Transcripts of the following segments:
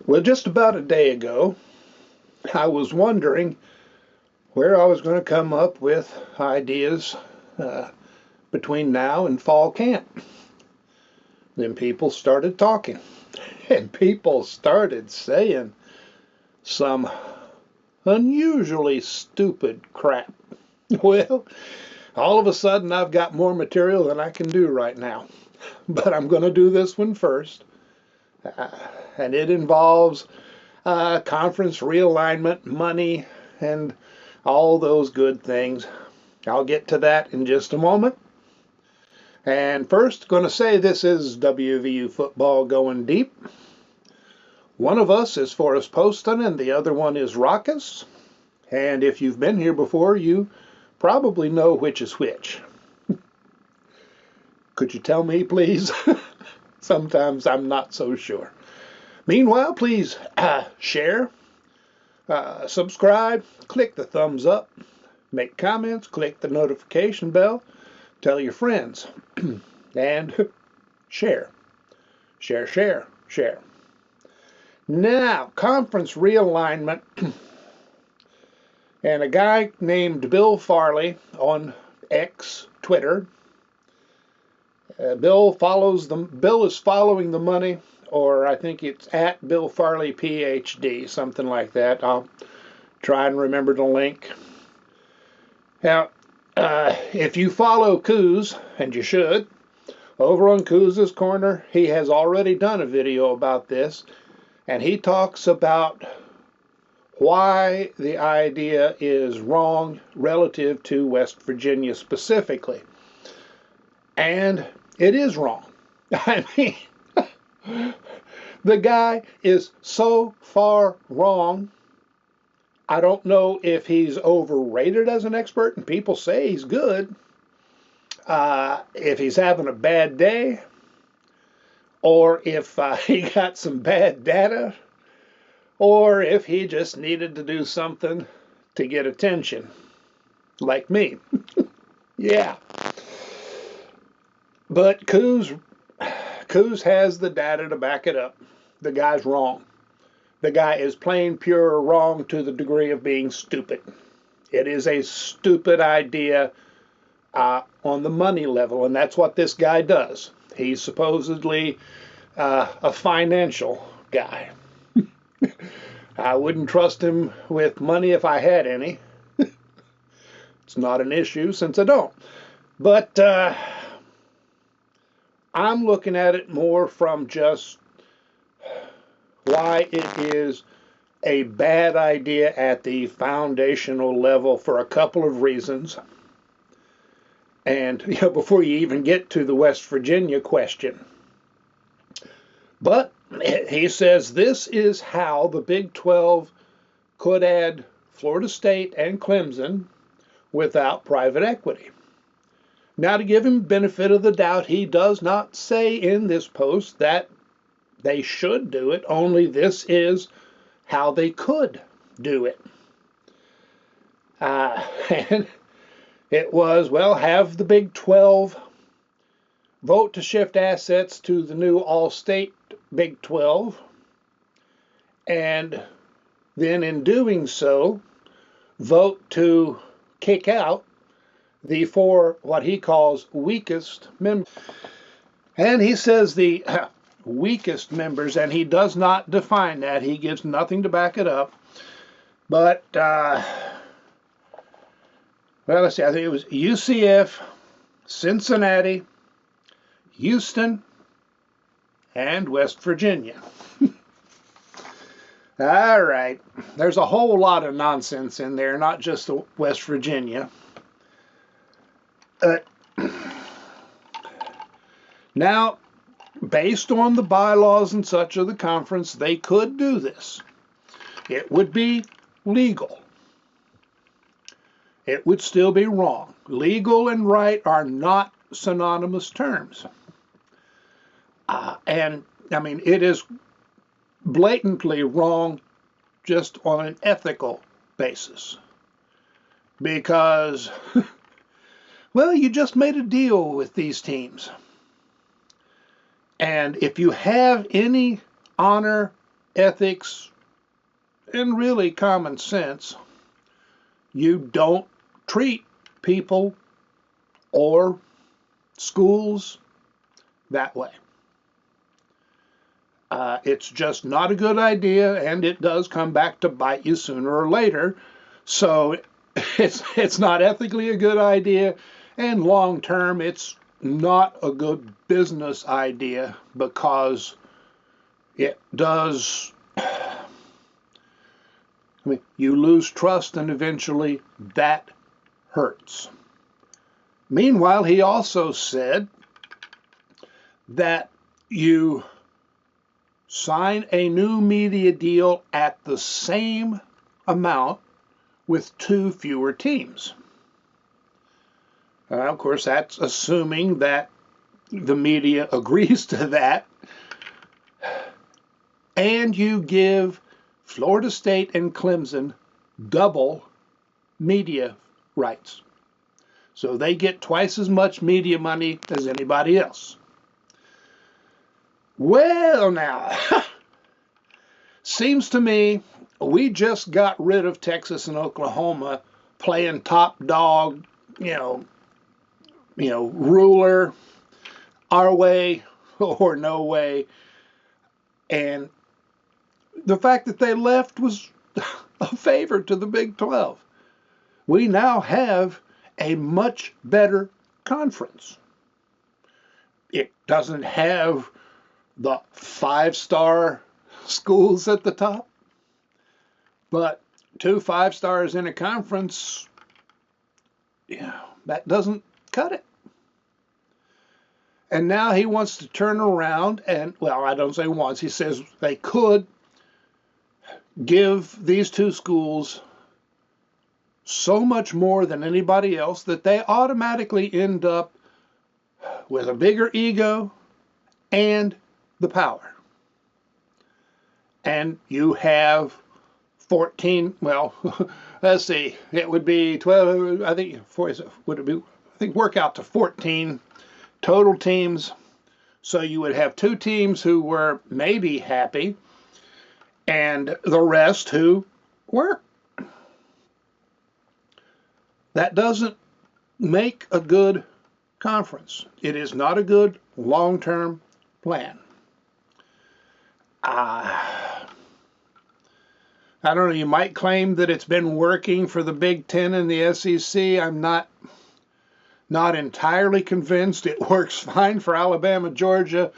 Well, just about a day ago, I was wondering where I was going to come up with ideas between now and fall camp. Then people started talking, and people started saying some unusually stupid crap. Well, all of a sudden I've got more material than I can do right now. But I'm going to do this one first. And it involves conference realignment, money, and all those good things. I'll get to that in just a moment. And first, going to say this is WVU football going deep. One of us is Forrest Poston and the other one is Raucous. And if you've been here before, you probably know which is which. Could you tell me, please? Sometimes I'm not so sure. Meanwhile, please share, subscribe, click the thumbs up, make comments, click the notification bell, tell your friends, and share. Share, share, share. Now, conference realignment. And a guy named Bill Farley on X, Twitter. Bill is following the money, or I think it's at Bill Farley PhD, something like that. I'll try and remember the link. Now, if you follow Couz, and you should, over on Couz's Corner, he has already done a video about this, and he talks about why the idea is wrong relative to West Virginia specifically. And it is wrong. I mean, the guy is so far wrong. I don't know if he's overrated as an expert, and people say he's good. If he's having a bad day, or if he got some bad data, or if he just needed to do something to get attention, like me. Yeah. But Couz has the data to back it up. The guy's wrong. The guy is plain pure wrong to the degree of being stupid. It is a stupid idea on the money level, and that's what this guy does. He's supposedly a financial guy. I wouldn't trust him with money if I had any. It's not an issue since I don't. But I'm looking at it more from just why it is a bad idea at the foundational level for a couple of reasons. And before you even get to the West Virginia question. But he says this is how the Big 12 could add Florida State and Clemson without private equity. Now, to give him benefit of the doubt, he does not say in this post that they should do it, only this is how they could do it. And it was, well, have the Big 12 vote to shift assets to the new all-state Big 12, and then in doing so, vote to kick out the four, what he calls, weakest members. And he says the weakest members, and he does not define that. He gives nothing to back it up. But, well, let's see, I think it was UCF, Cincinnati, Houston, and West Virginia. All right. There's a whole lot of nonsense in there, not just West Virginia. Now, based on the bylaws and such of the conference, they could do this. It would be legal. It would still be wrong. Legal and right are not synonymous terms. And, I mean, it is blatantly wrong just on an ethical basis. Because, well, you just made a deal with these teams. And if you have any honor ethics, and really common sense, you don't treat people or schools that way. It's just not a good idea, and it does come back to bite you sooner or later. So it's not ethically a good idea, and long term it's not a good business idea, because it does, I mean, you lose trust, and eventually that hurts. Meanwhile, he also said that you sign a new media deal at the same amount with 2 fewer teams. Of course, that's assuming that the media agrees to that. And you give Florida State and Clemson double media rights. So they get twice as much media money as anybody else. Well, now, seems to me we just got rid of Texas and Oklahoma playing top dog, ruler, our way or no way. And the fact that they left was a favor to the Big 12. We now have a much better conference. It doesn't have the 5-star schools at the top, but 2 5-stars in a conference, that doesn't cut it. And now he wants to turn around and, well, I don't say wants, he says they could give these 2 schools so much more than anybody else that they automatically end up with a bigger ego and the power. And you have 14, well, let's see, it would be 12, I think, would it be, I think, work out to 14 total teams. So you would have 2 teams who were maybe happy and the rest who weren't. That doesn't make a good conference. It is not a good long-term plan. I don't know, you might claim that it's been working for the Big Ten and the SEC. I'm not entirely convinced. It works fine for Alabama, Georgia,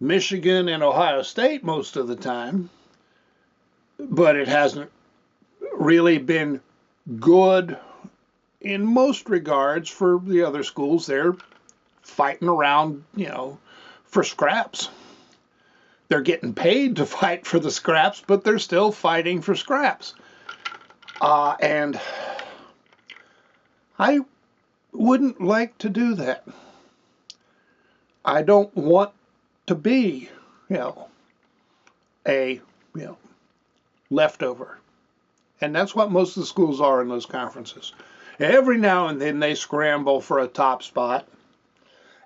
Michigan, and Ohio State most of the time. But it hasn't really been good in most regards for the other schools. They're fighting around, for scraps. They're getting paid to fight for the scraps, but they're still fighting for scraps. And I wouldn't like to do that. I don't want to be, a, leftover. And that's what most of the schools are in those conferences. Every now and then they scramble for a top spot.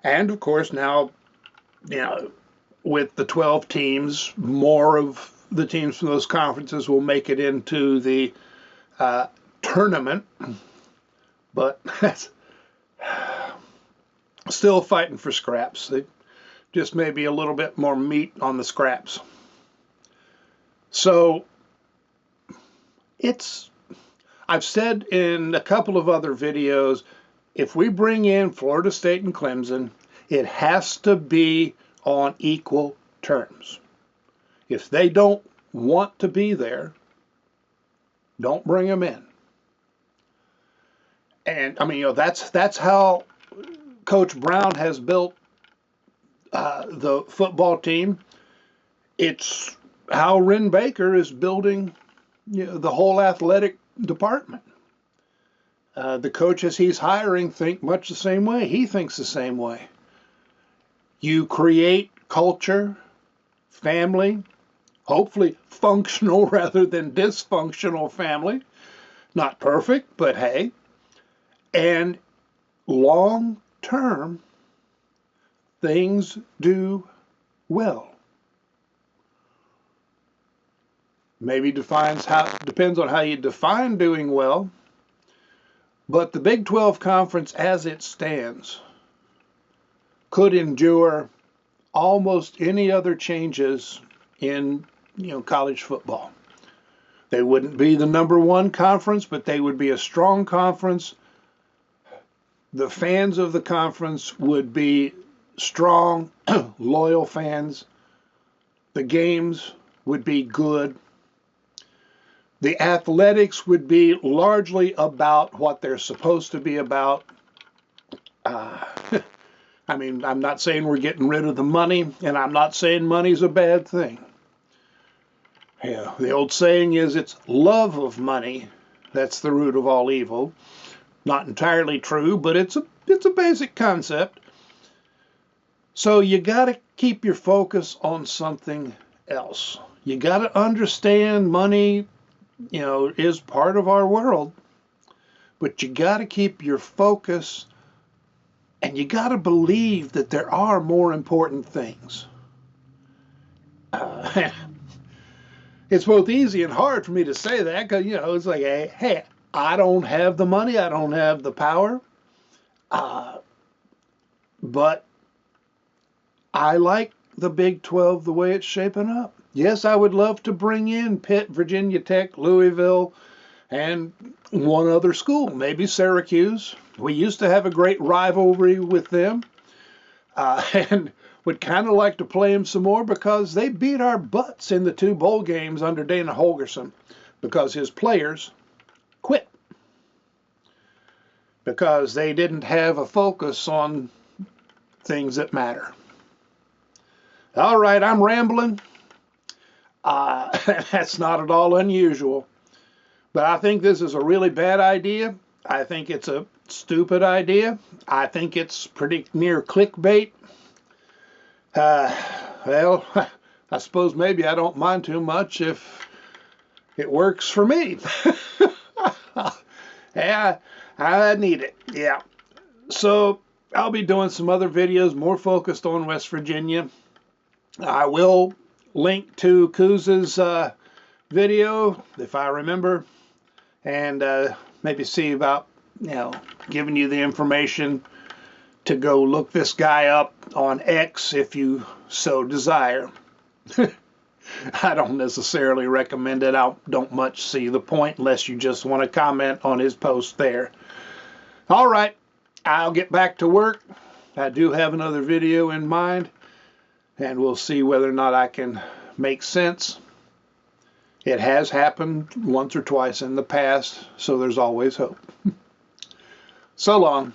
And of course now, with the 12 teams, more of the teams from those conferences will make it into the tournament. But that's still fighting for scraps. They just maybe a little bit more meat on the scraps. So I've said in a couple of other videos, if we bring in Florida State and Clemson, it has to be on equal terms. If they don't want to be there, don't bring them in. And I mean, that's how Coach Brown has built the football team. It's how Ren Baker is building the whole athletic department. The coaches he's hiring think much the same way. He thinks the same way. You create culture, family, hopefully functional rather than dysfunctional family. Not perfect, but hey. And long term, things do well. Maybe depends on how you define doing well. But the Big 12 Conference as it stands could endure almost any other changes in college football. They wouldn't be the number one conference, but they would be a strong conference. The fans of the conference would be strong, loyal fans. The games would be good. The athletics would be largely about what they're supposed to be about. I mean, I'm not saying we're getting rid of the money, and I'm not saying money's a bad thing. Yeah, the old saying is it's love of money that's the root of all evil. Not entirely true, but it's a basic concept. So you got to keep your focus on something else. You got to understand money, is part of our world, but you got to keep your focus, and you got to believe that there are more important things. It's both easy and hard for me to say that because, it's like, hey, I don't have the money, I don't have the power, but I like the Big 12 the way it's shaping up. Yes, I would love to bring in Pitt, Virginia Tech, Louisville, and one other school, maybe Syracuse. We used to have a great rivalry with them, and would kind of like to play them some more because they beat our butts in the 2 bowl games under Dana Holgorsen because his players quit because they didn't have a focus on things that matter. All right, I'm rambling. That's not at all unusual. But I think this is a really bad idea. I think it's a stupid idea. I think it's pretty near clickbait. Well, I suppose maybe I don't mind too much if it works for me. Yeah, I need it. Yeah. So I'll be doing some other videos more focused on West Virginia. I will link to Couz's video, if I remember, and maybe see about, giving you the information to go look this guy up on X if you so desire. I don't necessarily recommend it. I don't much see the point unless you just want to comment on his post there. All right, I'll get back to work. I do have another video in mind, and we'll see whether or not I can make sense. It has happened once or twice in the past, so there's always hope. So long.